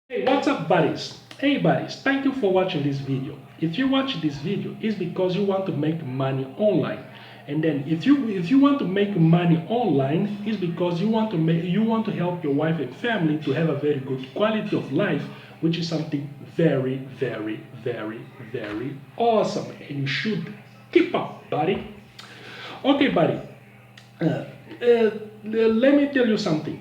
Hey, what's up, buddies? Hey buddies, thank you for watching this video. If you watch this video, it's because you want to make money online. And then if you want to make money online, it's because you want to help your wife and family to have a very good quality of life, which is something very, very, very, very awesome. And you should keep up, buddy. Okay, buddy. Let me tell you something.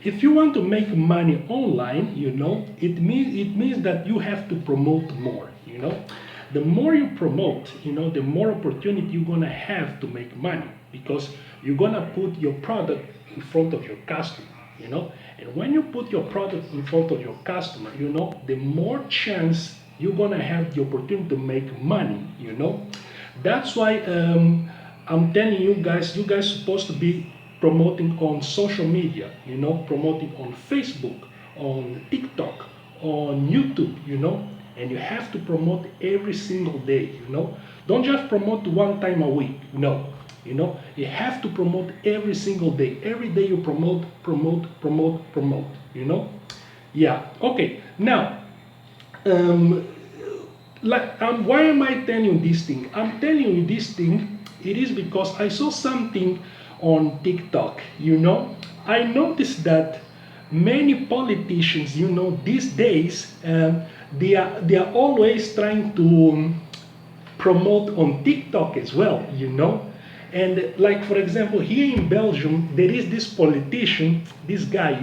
If you want to make money online, it means that you have to promote more. The more you promote, the more opportunity you're gonna have to make money because you're gonna put your product in front of your customer. And when you put your product in front of your customer, the more chance you're gonna have the opportunity to make money. That's why I'm telling you guys supposed to be promoting on social media, promoting on Facebook, on TikTok, on YouTube, and you have to promote every single day. Don't just promote one time a week, no. You have to promote every single day. Every day you promote, Yeah, okay. Now, why am I telling you this thing? I'm telling you this thing, it is because I saw something on TikTok. I noticed that many politicians, these days, they are always trying to promote on TikTok as well. And like for example, here in Belgium, there is this politician, this guy,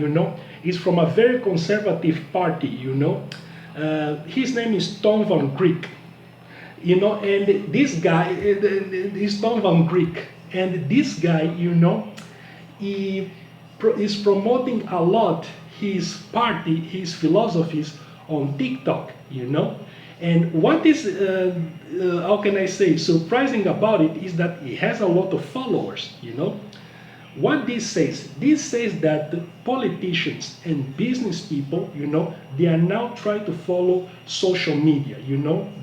is from a very conservative party. His name is Tom van Griek. And this guy is Tom van Griek, and this guy, he is promoting a lot his party, his philosophies on TikTok. And what is, how can I say, surprising about it is that he has a lot of followers. What this says? This says that politicians and business people, they are now trying to follow social media.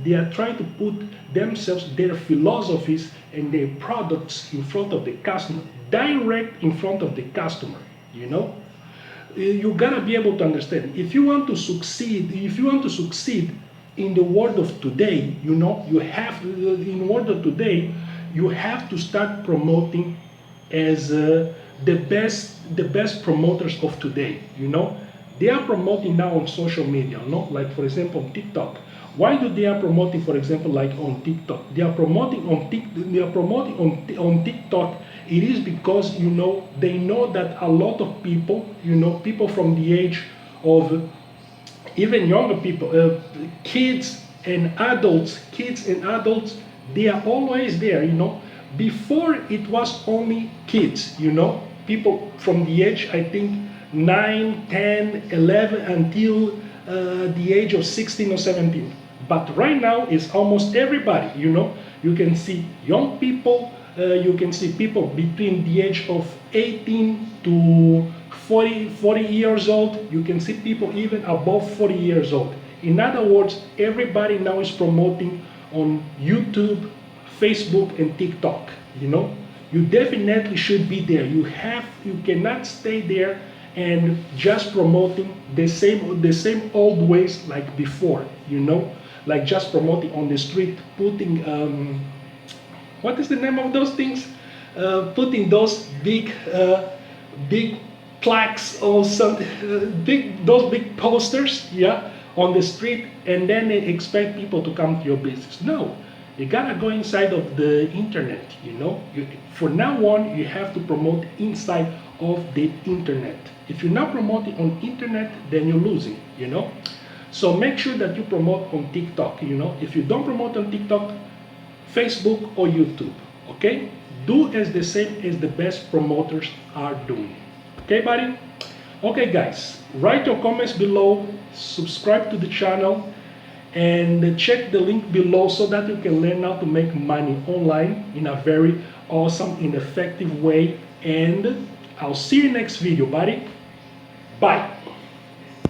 They are trying to put themselves, their philosophies and their products in front of the customer, direct in front of the customer. You gotta be able to understand. If you want to succeed, in the world of today, you have, in the world of today, you have to start promoting as the best promoters of today. They are promoting now on social media, like for example on TikTok. Why do they are promoting, for example, like on TikTok? They are promoting on TikTok. It is because they know that a lot of people, people from the age of even younger people, kids and adults, they are always there. Before it was only kids, people from the age, I think, 9, 10, 11 until the age of 16 or 17. But right now it's almost everybody. You can see young people, you can see people between the age of 18 to 40 years old. You can see people even above 40 years old. In other words, everybody now is promoting on YouTube, Facebook, and TikTok. You definitely should be there. You cannot stay there and just promoting the same old ways like before. Like just promoting on the street, putting what is the name of those things? Putting those big plaques or some those big posters, yeah, on the street, and then they expect people to come to your business. No, you gotta go inside of the internet. For now on, you have to promote inside of the internet. If you're not promoting on internet, then you're losing. So make sure that you promote on TikTok. If you don't promote on TikTok, Facebook or YouTube. Okay, do as the same as the best promoters are doing. Okay, buddy? Okay, guys, write your comments below, subscribe to the channel, and check the link below so that you can learn how to make money online in a very awesome and effective way. And I'll see you next video, buddy. Bye.